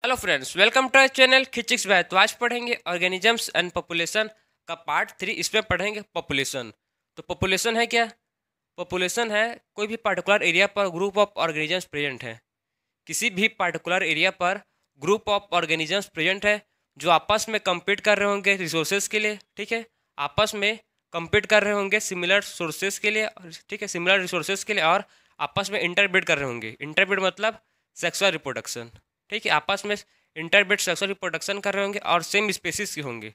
Hello friends, welcome to our channel खिचिक्स बाय। तो आज पढ़ेंगे ऑर्गेनिजम्स एंड पॉपुलेशन का पार्ट 3। इसमें पढ़ेंगे पॉपुलेशन। तो पॉपुलेशन है क्या? पॉपुलेशन है कोई भी पार्टिकुलर एरिया पर ग्रुप ऑफ ऑर्गेनिजम्स प्रेजेंट है। किसी भी पार्टिकुलर एरिया पर ग्रुप ऑफ ऑर्गेनिजम्स प्रेजेंट है जो आपस में compete कर रहे होंगे रिसोर्सेज के लिए। ठीक है, आपस में compete कर रहे होंगे सिमिलर सोर्सेज के लिए। ठीक है, सिमिलर रिसोर्सेज के लिए, और आपस में इंटरब्रीड कर रहे होंगे। इंटरब्रीड मतलब सेक्सुअल रिप्रोडक्शन। ठीक है, आपस में इंटरब्रीड सेक्सुअल रिप्रोडक्शन कर रहे होंगे और सेम स्पेसिस के होंगे।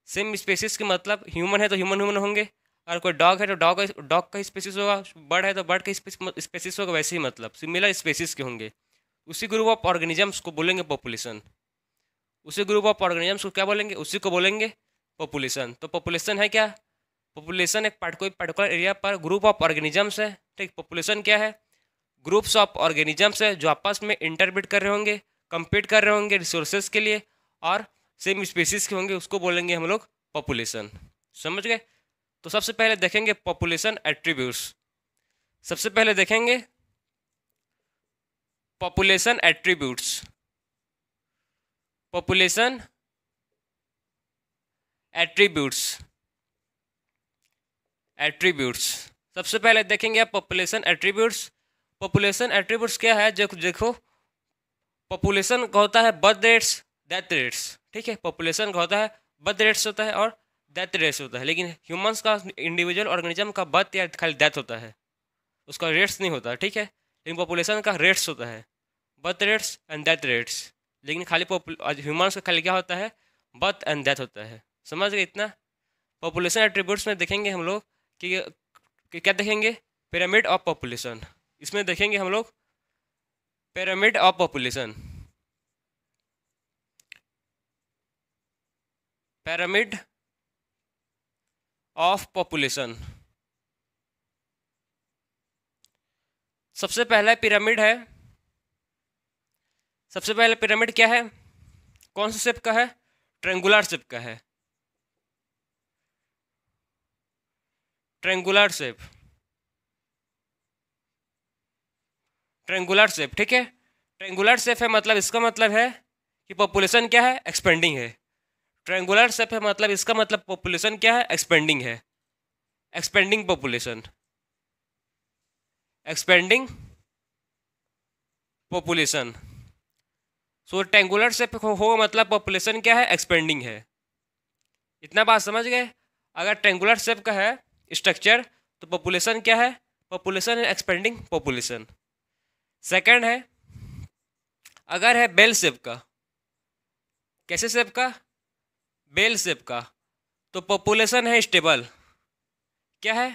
सेम स्पेसिस के मतलब ह्यूमन है तो ह्यूमन ह्यूमन होंगे, और कोई डॉग है तो डॉग का स्पेसिस होगा, बर्ड है तो बर्ड का स्पेसिस होगा। वैसे ही मतलब सिमिलर स्पेसिस के होंगे। उसी ग्रुप ऑफ ऑर्गेनिजम्स को बोलेंगे पॉपुलेशन। उसी ग्रुप ऑफ ऑर्गेनिजम्स को क्या बोलेंगे? उसी को बोलेंगे पॉपुलेशन। तो पॉपुलेशन है क्या? पॉपुलेशन एक कोई पर्टिकुलर एरिया पर ग्रुप ऑफ ऑर्गेनिजम्स है। ठीक, पॉपुलेशन क्या है? ग्रुप्स ऑफ ऑर्गेनिजम्स है जो आपस में इंटरब्रीड कर रहे होंगे, compete कर रहे होंगे रिसोर्सेज के लिए, और सेम स्पीसीज के होंगे। उसको बोलेंगे हम लोग पॉपुलेशन। समझ गए? तो सबसे पहले देखेंगे पॉपुलेशन एट्रीब्यूट्स। सबसे पहले देखेंगे population attributes. Population attributes. Attributes सबसे पहले देखेंगे आप पॉपुलेशन एट्रीब्यूट्स। पॉपुलेशन एट्रीब्यूट्स क्या है? जो देखो, पॉपुलेशन का होता है बर्थ रेट्स, डेथ रेट्स। ठीक है, पॉपुलेशन का होता है बर्थ रेट्स होता है और डेथ रेट्स होता है। लेकिन ह्यूमंस का, इंडिविजुअल ऑर्गेनिज्म का बर्थ या खाली डेथ होता है, उसका रेट्स नहीं होता। ठीक है, लेकिन पॉपुलेशन का रेट्स होता है, birth rates and death rates. लेकिन खाली ह्यूमंस का खाली क्या होता है? बर्थ एंड डेथ होता है। समझ गए इतना? पॉपुलेशन एट्रीब्यूट्स में देखेंगे हम लोग कि क्या देखेंगे? Pyramid of population. इसमें देखेंगे हम लोग pyramid of population. Pyramid of population. सबसे पहला पिरामिड है। सबसे पहला पिरामिड क्या है? कौन सा शेप का है? ट्रेंगुलर शेप का है। Triangular shape. Triangular shape. ठीक है, ट्रेंगुलर शेप है मतलब इसका मतलब है कि पॉपुलेशन क्या है? एक्सपेंडिंग है। ट्रेंगुलर शेप है मतलब इसका मतलब पॉपुलेशन क्या है? एक्सपेंडिंग है। Expanding population. Expanding population. So triangular shape हो मतलब पॉपुलेशन क्या है? एक्सपेंडिंग है। इतना बात समझ गए? अगर ट्रेंगुलर शेप का है स्ट्रक्चर तो पॉपुलेशन क्या है? पॉपुलेशन है एक्सपेंडिंग पॉपुलेशन। सेकंड है, अगर है बेल शेप का। कैसे शेप का? बेल शेप का। तो पॉपुलेशन है स्टेबल। क्या है?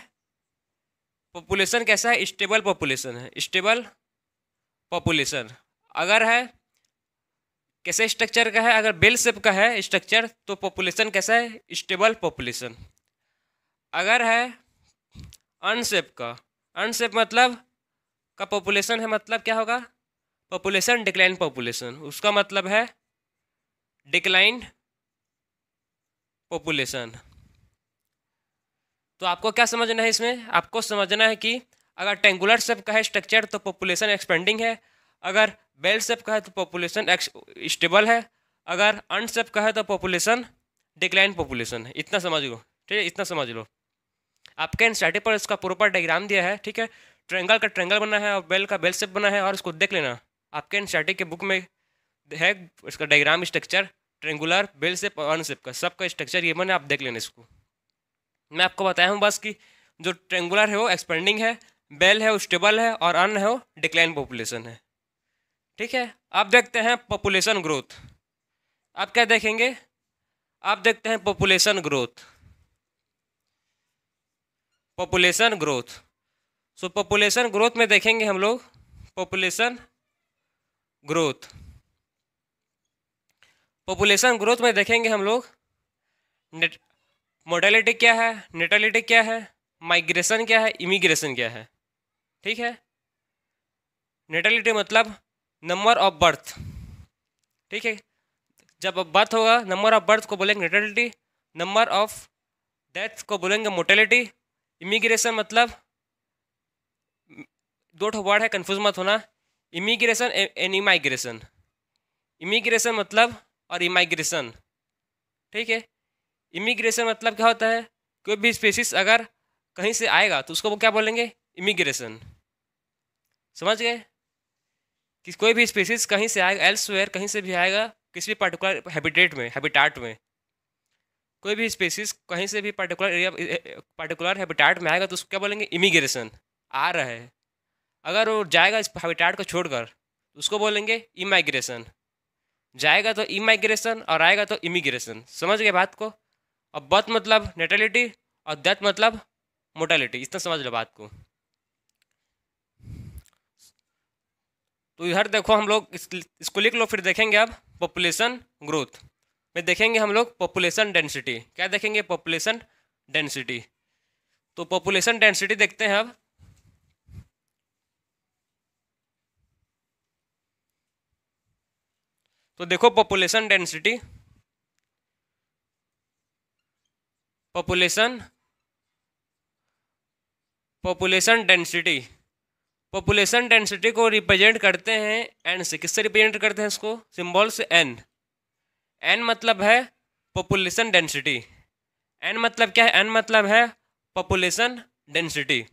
पॉपुलेशन कैसा है? स्टेबल पॉपुलेशन है। Stable population. अगर है कैसे स्ट्रक्चर का है? अगर बेल शेप का है स्ट्रक्चर तो पॉपुलेशन कैसा है? Stable population. अगर है अनशेप का, अनशेप मतलब का पॉपुलेशन है, मतलब क्या होगा? Population decline population. उसका मतलब है डिक्लाइन पॉपुलेशन। तो आपको क्या समझना है इसमें? आपको समझना है कि अगर ट्रेंगुलर शेप का है स्ट्रक्चर तो पॉपुलेशन एक्सपेंडिंग है, अगर बेल शेप का है तो पॉपुलेशन स्टेबल है, अगर अन शेप का है तो पॉपुलेशन डिक्लाइन पॉपुलेशन है। इतना समझ लो। ठीक है, इतना समझ लो। आपके एनसीईआरटी पर इसका प्रॉपर डायग्राम दिया है। ठीक है, ट्रेंगल का ट्रेंगल बना है और बेल का बेल शेप बना है, और इसको देख लेना। आपके एनसीईआरटी के बुक में है इसका diagram structure, triangular, bell shape और अन शेप का सबका स्ट्रक्चर ये बना है। आप देख लेना इसको। मैं आपको बताया हूँ बस कि जो ट्रेंगुलर है वो एक्सपेंडिंग है, बेल है वो स्टेबल है, और अन है वो डिक्लाइन पॉपुलेशन है। ठीक है, अब देखते हैं पॉपुलेशन ग्रोथ। आप क्या देखेंगे? आप देखते हैं पॉपुलेशन ग्रोथ। Population growth. सो पॉपुलेशन ग्रोथ में देखेंगे हम लोग पॉपुलेशन ग्रोथ। पॉपुलेशन ग्रोथ में देखेंगे हम लोग मोर्टेलिटी क्या है, नेटलिटी क्या है, माइग्रेशन क्या है, इमिग्रेशन क्या है। ठीक है, नेटलिटी मतलब नंबर ऑफ बर्थ। ठीक है, जब बर्थ होगा नंबर ऑफ बर्थ को बोलेंगे नेटलिटी, नंबर ऑफ डेथ को बोलेंगे मोर्टेलिटी। इमिग्रेशन मतलब दो ठो वर्ड है, कंफ्यूज मत होना, इमिग्रेशन एंड इमाइग्रेशन। इमिग्रेशन मतलब और इमाइग्रेशन, ठीक है। इमिग्रेशन मतलब क्या होता है, कोई भी स्पेसिस अगर कहीं से आएगा तो उसको वो क्या बोलेंगे, इमिग्रेशन। समझ गए कि कोई भी स्पेसिस कहीं से आएगा, एल्सवेयर कहीं से भी आएगा, किसी भी पर्टिकुलर हैबिटाट में कोई भी स्पेसिस कहीं से भी पर्टिकुलर हैबिटाट में आएगा तो उसको क्या बोलेंगे, इमिग्रेशन। आ रहा है, अगर वो जाएगा इस हैबिटाट को छोड़कर तो उसको बोलेंगे इमाइग्रेशन। जाएगा तो इमाइग्रेशन और आएगा तो इमिग्रेशन। समझ गए बात को। अब बर्थ मतलब नेटेलिटी और डेथ मतलब मोर्टेलिटी, इतना समझ लो बात को। तो इधर देखो हम लोग इसको लिख लो, फिर देखेंगे अब पॉपुलेशन ग्रोथ में देखेंगे हम लोग पॉपुलेशन डेंसिटी। क्या देखेंगे, पॉपुलेशन डेंसिटी। तो पॉपुलेशन डेंसिटी देखते हैं अब। तो देखो population density, population density, population density को रिप्रेजेंट करते हैं एन से। किससे रिप्रेजेंट करते हैं इसको, सिंबल से एन। एन मतलब है पॉपुलेशन डेंसिटी। एन मतलब क्या है, एन मतलब है पॉपुलेशन डेंसिटी।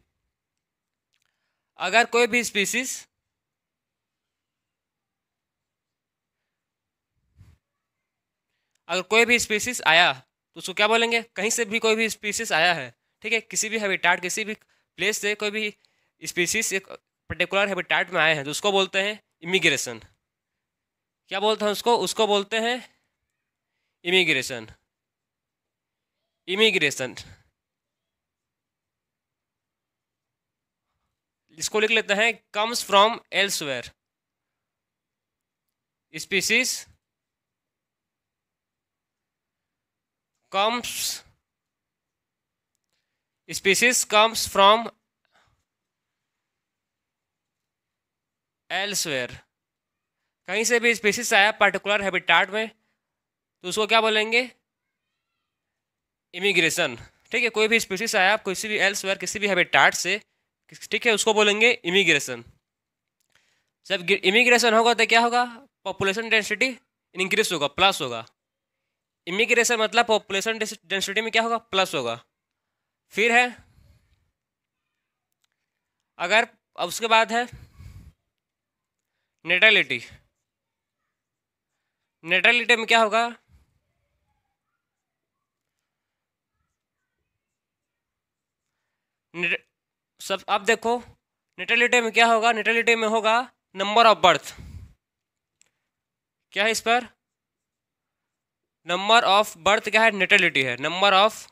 अगर कोई भी स्पीसीज आया तो उसको क्या बोलेंगे, कहीं से भी कोई भी स्पीसीज आया है, ठीक है, किसी भी हैबिटाट, किसी भी प्लेस से कोई भी स्पीसीज एक पर्टिकुलर हैबिटाट में आए हैं तो उसको बोलते हैं इमिग्रेशन। क्या बोलते हैं उसको, बोलते हैं इमिग्रेशन। इमिग्रेशन इसको लिख लेते हैं, comes from elsewhere. Species comes from elsewhere. कहीं से भी स्पीसीज आया पर्टिकुलर हैबिटाट में तो उसको क्या बोलेंगे, इमिग्रेशन। ठीक है, कोई भी स्पीसीज आया किसी भी एल्सवेयर, किसी भी हैबिटाट से, ठीक है, उसको बोलेंगे इमिग्रेशन। जब इमिग्रेशन होगा तो क्या होगा, पॉपुलेशन डेंसिटी इंक्रीज होगा, प्लस होगा। इमिग्रेशन मतलब पॉपुलेशन डेंसिटी में क्या होगा, प्लस होगा। फिर है अगर, अब उसके बाद है नेटेलिटी। नेटेलिटी में क्या होगा, सब अब देखो नेटेलिटी में क्या होगा, नेटेलिटी में होगा नंबर ऑफ बर्थ। क्या है इस पर, नंबर ऑफ बर्थ क्या है, नेटेलिटी है, नंबर ऑफ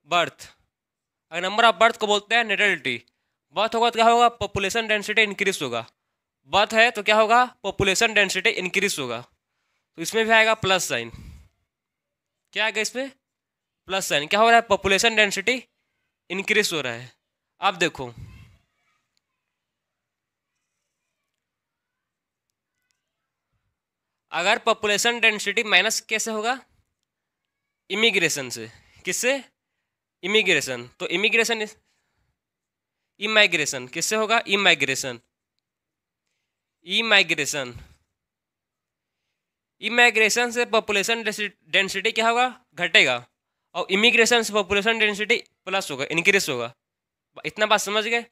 बर्थ। अगर नंबर ऑफ बर्थ को बोलते हैं नेटेलिटी। बर्थ होगा तो क्या होगा, पॉपुलेशन डेंसिटी इंक्रीज होगा। बर्थ है तो क्या होगा, पॉपुलेशन डेंसिटी इंक्रीज होगा। तो इसमें भी आएगा प्लस साइन। क्या आएगा इसमें, प्लस साइन। क्या हो रहा है, पॉपुलेशन डेंसिटी इंक्रीज हो रहा है। अब देखो अगर पॉपुलेशन डेंसिटी माइनस कैसे होगा, इमिग्रेशन से। किससे, इमिग्रेशन। तो इमिग्रेशन इमाइग्रेशन किससे होगा, इमाइग्रेशन। इमाइग्रेशन इमाइग्रेशन से पॉपुलेशन डेंसिटी क्या होगा, घटेगा। और इमिग्रेशन से पॉपुलेशन डेंसिटी प्लस होगा, इंक्रीज होगा। इतना बात समझ गए।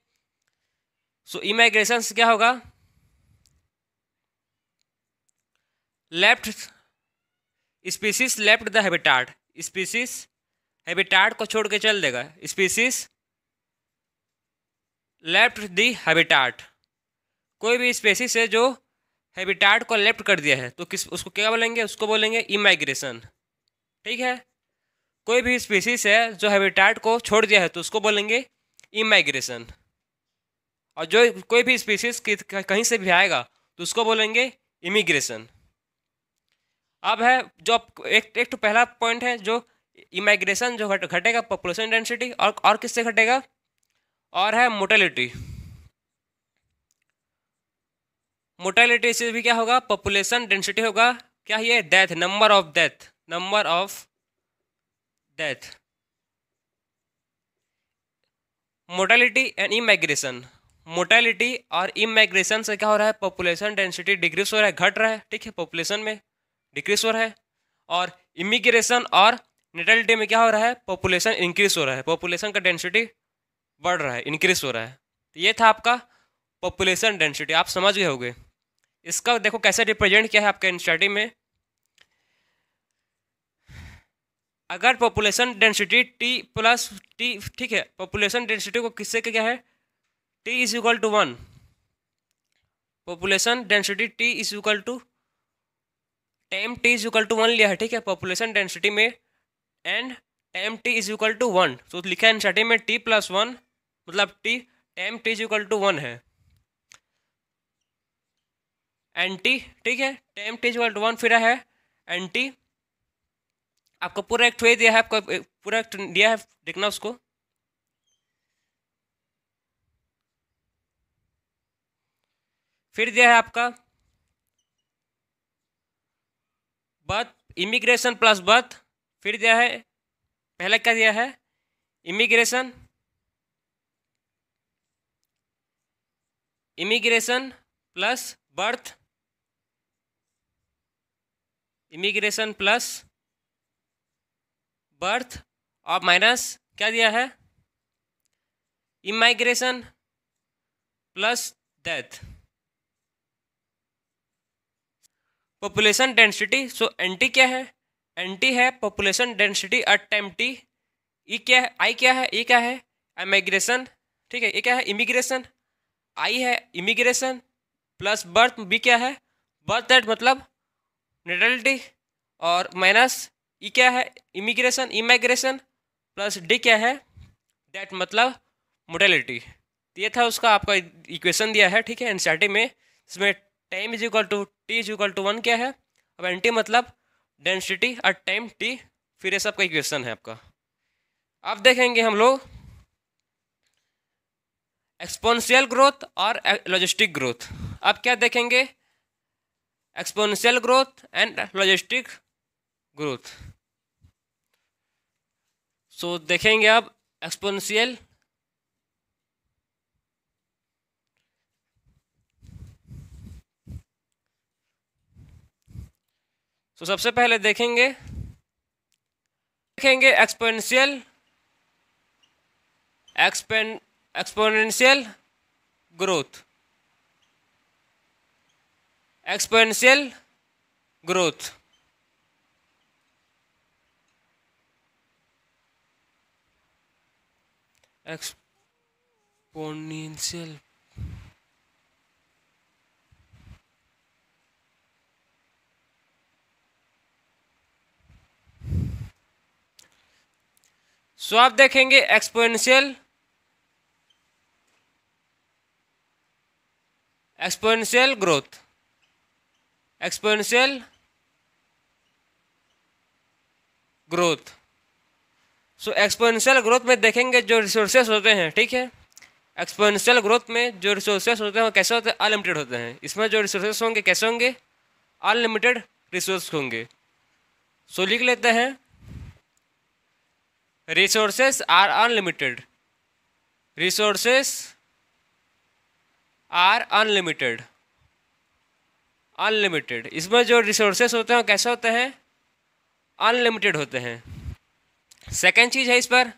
सो इमाइग्रेशन से क्या होगा, left species left the habitat. Species habitat को छोड़ के चल देगा। Species left the habitat. कोई भी स्पीसीज है जो हैबिटाट को लेफ्ट कर दिया है तो किस, उसको क्या बोलेंगे, उसको बोलेंगे इमाइग्रेशन। ठीक है, कोई भी स्पीसीज है जो हैबिटाट को छोड़ दिया है तो उसको बोलेंगे इमाइग्रेशन। और जो कोई भी स्पीसीज कहीं से भी आएगा तो उसको बोलेंगे इमिग्रेशन। अब है जो एक तो पहला पॉइंट है जो इमाइग्रेशन जो घटेगा पॉपुलेशन डेंसिटी, और किससे घटेगा, और है मोर्टेलिटी। मोर्टेलिटी से भी क्या होगा, पॉपुलेशन डेंसिटी होगा। क्या ये, death, number of death, number of death. Mortality and immigration, mortality और इमाइग्रेशन से क्या हो रहा है, पॉपुलेशन डेंसिटी डिक्रीज हो रहा है, घट रहा है, ठीक है, पॉपुलेशन में डिक्रीज हो रहा है। और इमिग्रेशन और नेटलिटी में क्या हो रहा है, पॉपुलेशन इंक्रीज हो रहा है, पॉपुलेशन का डेंसिटी बढ़ रहा है, इंक्रीज हो रहा है। तो ये था आपका पॉपुलेशन डेंसिटी, आप समझ गए होंगे। इसका देखो कैसे रिप्रेजेंट किया है आपके एनसीईआरटी में। अगर population density T plus T, ठीक है, पॉपुलेशन डेंसिटी को किससे क्या है, T is equal to 1, population density T is equal to time T is equal to 1 लिया है, ठीक है, पॉपुलेशन डेंसिटी में and time T is equal to 1, तो लिखा है एनसीईआरटी में टी प्लस 1, मतलब T time T is equal to 1 है, एन टी, ठीक है, time T is equal to 1 फिर है एन टी। आपको पूरा एक ट्वे दिया है, आपको पूरा एक दिया है, देखना उसको। फिर दिया है आपका बर्थ, इमिग्रेशन प्लस बर्थ, फिर दिया है, पहला क्या दिया है, immigration, immigration plus birth, immigration plus birth और माइनस क्या दिया है, emigration plus death. Population density, so NT क्या है, एनटी है population density at time T. E क्या है, आई क्या है, ई क्या है, इमाइग्रेशन, ठीक है, ये क्या है, इमिग्रेशन, आई है इमिग्रेशन प्लस बर्थ, बी क्या है, बर्थ डेट मतलब नेटलिटी, और माइनस ई क्या है, इमिग्रेशन इमाइग्रेशन प्लस डी क्या है, डेट मतलब मोर्टेलिटी। ये था उसका आपका इक्वेशन दिया है, ठीक है, एनसीईआरटी में। इसमें time is equal to T is equal to 1 क्या है, अब एन टी मतलब डेंसिटी और टाइम टी, फिर ये सब का इक्वेशन है आपका। अब देखेंगे हम लोग एक्सपोनेंशियल ग्रोथ और लॉजिस्टिक ग्रोथ। अब क्या देखेंगे, exponential growth and logistic growth. So देखेंगे अब एक्सपोनेंशियल, तो सबसे पहले देखेंगे exponential, exponential growth, exponential growth. Exponential, so आप देखेंगे exponential, exponential growth, exponential growth. So exponential growth में देखेंगे जो रिसोर्सेस होते हैं, ठीक है, एक्सपोनेंशियल ग्रोथ में जो रिसोर्सेस होते हैं वो कैसे होते हैं, अनलिमिटेड होते हैं। इसमें जो रिसोर्सेस होंगे कैसे होंगे, अनलिमिटेड रिसोर्स होंगे। सो लिख लेते हैं, resources are unlimited, resources are unlimited, unlimited. इसमें जो रिसोर्सेस होते हैं कैसे होते हैं, अनलिमिटेड होते हैं। सेकेंड चीज है इस पर,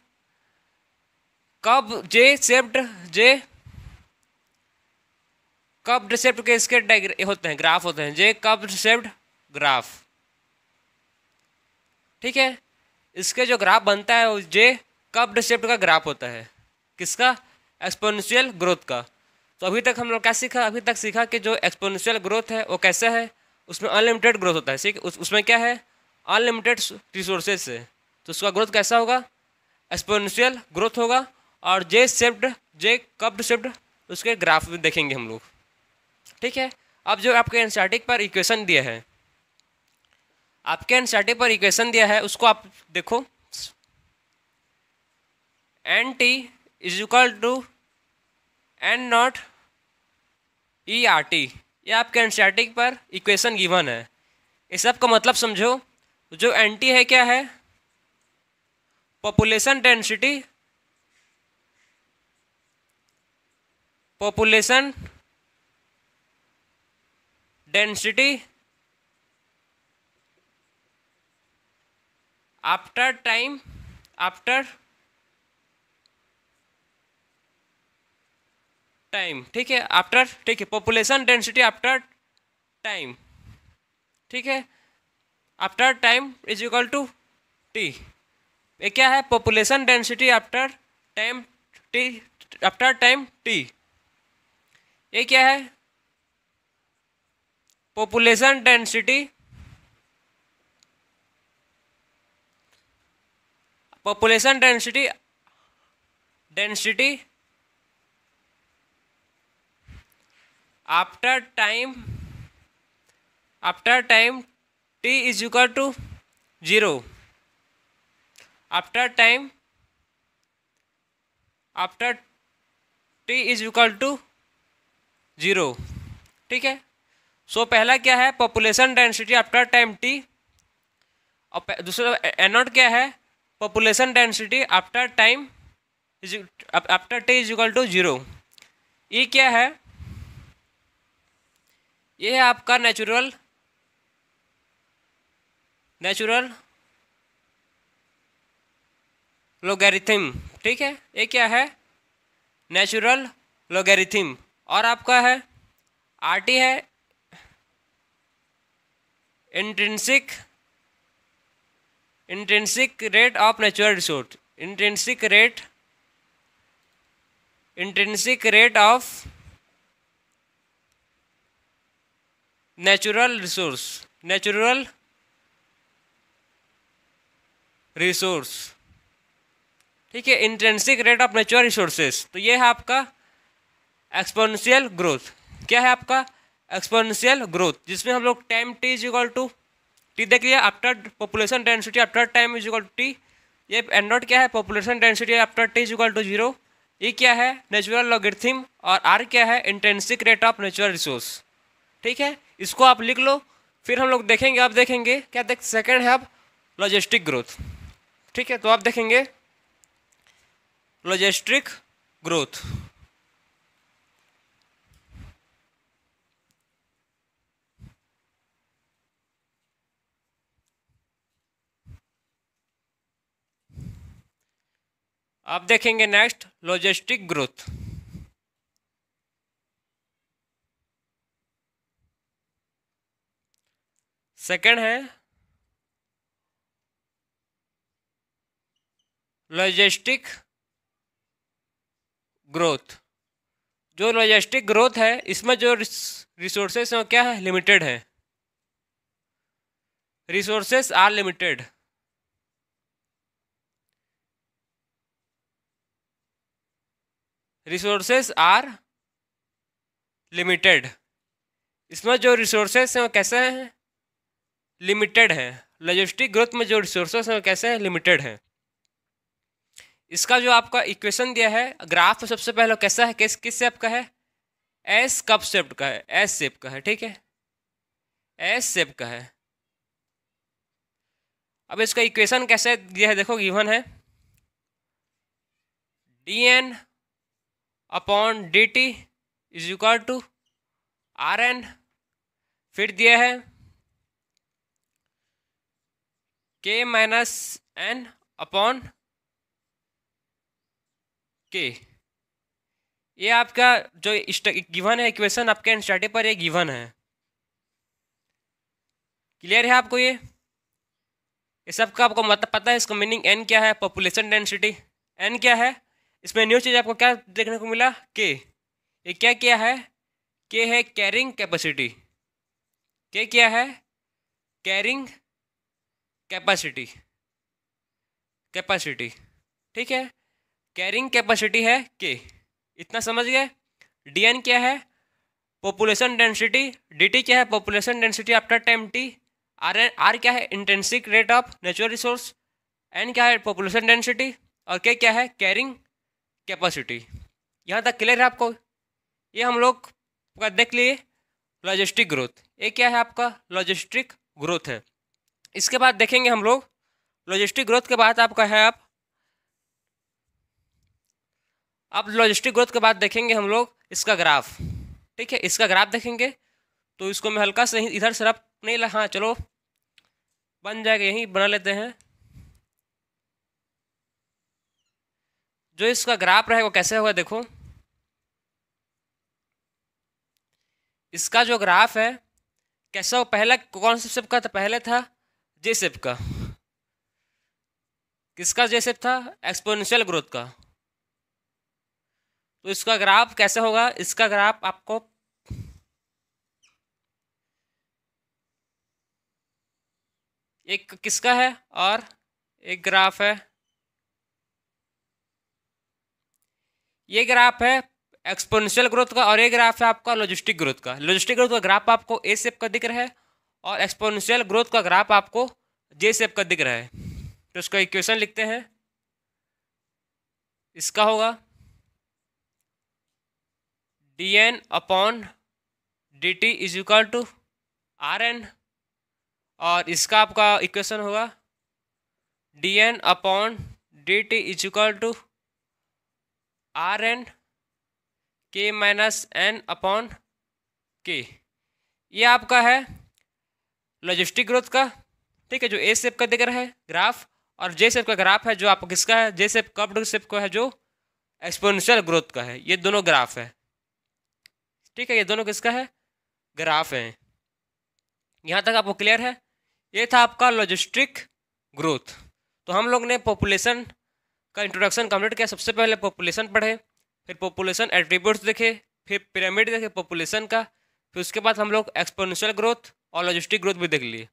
कब जे शेप्ड, जे कब्ड शेप्ड के इसके होते हैं, ग्राफ होते हैं, जे कब्ड शेप्ड ग्राफ, ठीक है। इसके जो ग्राफ बनता है वो जे कब्ड शेप्ड का ग्राफ होता है, किसका, एक्सपोनेंशियल ग्रोथ का। तो अभी तक हम लोग क्या सीखा, अभी तक सीखा कि जो एक्सपोनेंशियल ग्रोथ है वो कैसे है, उसमें अनलिमिटेड ग्रोथ होता है, ठीक, उसमें क्या है, अनलिमिटेड रिसोर्सेज है, तो उसका ग्रोथ कैसा होगा, एक्सपोनेंशियल ग्रोथ होगा। और जे शेप्ड, जे कब्ड शेप्ड, उसके ग्राफ भी देखेंगे हम लोग, ठीक है। अब जो आपके एनसीईआरटी पर इक्वेशन दिया है, आपके एनसीईआरटी पर इक्वेशन दिया है उसको आप देखो, N T is equal to N naught e r t, ये आपके एनसीईआरटी पर इक्वेशन गिवन है। इस सब का मतलब समझो, जो एन टी है क्या है, population density, population density after time ठीक है, आफ्टर, ठीक है, पॉपुलेशन डेंसिटी आफ्टर टाइम, ठीक है, after time is equal to T. ये क्या है? Population density after time T, after time T. ये क्या है? Population density after time t is equal to 0, after t is equal to 0, ठीक है। सो पहला क्या है? Population density after time t, और दूसरा एनोड क्या है? Population density after time after t is equal to 0। ये क्या है? ये है आपका नेचुरल लोगैरिथम, ठीक है। ये क्या है? Natural logarithm. और आपका है RT है intrinsic rate of natural resource, intrinsic rate of natural resource, ठीक है, intrinsic rate of natural resources. तो ये है आपका एक्सपोनेंशियल ग्रोथ। क्या है आपका? एक्सपोनेंशियल ग्रोथ, जिसमें हम लोग time t is equal to T देख लिया, after population density after time is equal to T. ये एन नॉट क्या है? Population density after t is equal to 0। ये क्या है? Natural logarithm. और r क्या है? Intrinsic rate of natural resource, ठीक है। इसको आप लिख लो, फिर हम लोग देखेंगे। आप देखेंगे क्या सेकंड है अब लॉजिस्टिक ग्रोथ, ठीक है। तो आप देखेंगे लॉजिस्टिक ग्रोथ। आप देखेंगे नेक्स्ट लॉजिस्टिक ग्रोथ। सेकंड है लॉजिस्टिक ग्रोथ। जो लॉजिस्टिक ग्रोथ है, इसमें जो रिसोर्सेस हैं क्या है? लिमिटेड है। Resources are limited. Resources are limited. इसमें जो रिसोर्सेस हैं वो कैसे हैं? लिमिटेड है। लॉजिस्टिक ग्रोथ में जो रिसोर्सेस हैं वो कैसे हैं? लिमिटेड है। इसका जो आपका इक्वेशन दिया है ग्राफ, सबसे पहले कैसा है? किस शेप का है? एस कप शेप का है, एस शेप का है, ठीक है, एस शेप का है। अब इसका इक्वेशन कैसे दिया है? देखो, गिवन है dn upon dt is equal to Rn, फिर दिया है k minus n upon k। ये आपका जो गिवन है इक्वेशन, आपके एनसीईआरटी पर ये गिवन है। क्लियर है आपको? ये सब का आपको मतलब पता है। इसका मीनिंग n क्या है? Population density. n क्या है? इसमें न्यू चीज़ आपको क्या देखने को मिला? k। ये क्या है? k है कैरिंग कैपेसिटी। k क्या है? कैरिंग कैपेसिटी, ठीक है। कैरिंग कैपेसिटी है k, इतना समझ गए। dn क्या है? Population density. dt क्या है? Population density after time t। r क्या है? Intrinsic rate of natural resource. n क्या है? Population density. और k क्या है? Carrying capacity. यहाँ तक क्लियर है आपको? ये हम लोग देख लिए लॉजिस्टिक ग्रोथ। ये क्या है? आपका लॉजिस्टिक ग्रोथ है। इसके बाद देखेंगे हम लोग लॉजिस्टिक ग्रोथ के बाद आपका है अब लॉजिस्टिक ग्रोथ के बाद देखेंगे हम लोग इसका ग्राफ, ठीक है, इसका ग्राफ देखेंगे तो इसको मैं हल्का से इधर से रफ नहीं ला, हाँ चलो बन जाएगा, यहीं बना लेते हैं। जो इसका ग्राफ रहेगा वो कैसे होगा, देखो इसका जो ग्राफ है कैसा हो, पहला कौन से शेप का था, पहले था जे शेप का। किसका जे शेप था, एक्सपोनेंशियल ग्रोथ का। तो इसका ग्राफ कैसे होगा, इसका ग्राफ आपको एक किसका है और एक ग्राफ है, ये ग्राफ है एक्सपोनेंशियल ग्रोथ का और ये ग्राफ है आपका लॉजिस्टिक ग्रोथ का। लॉजिस्टिक ग्रोथ का ग्राफ आपको ए शेप का दिख रहा है और एक्सपोनेंशियल ग्रोथ का ग्राफ आपको जे शेप का दिख रहा है। तो इसका इक्वेशन लिखते हैं, इसका होगा dn upon dt is equal to rn और इसका आपका इक्वेशन होगा dn upon dt is equal to rn k minus n upon k। ये आपका है लॉजिस्टिक ग्रोथ का, ठीक है, जो ए शेप का दिख रहा है ग्राफ, और जे शेप का ग्राफ है जो आपको किसका है, जे शेप कर्व्ड शेप का है जो एक्सपोनेंशियल ग्रोथ का है। ये दोनों ग्राफ है, ठीक है, ये दोनों किसका है, ग्राफ है। यहाँ तक आपको क्लियर है। ये था आपका लॉजिस्टिक ग्रोथ। तो हम लोग ने पॉपुलेशन का इंट्रोडक्शन कंप्लीट किया। सबसे पहले पॉपुलेशन पढ़े, फिर पॉपुलेशन एट्रीब्यूट्स देखे, फिर पिरामिड देखे पॉपुलेशन का, फिर उसके बाद हम लोग एक्सपोनेंशियल ग्रोथ और लॉजिस्टिक ग्रोथ भी देख लिए।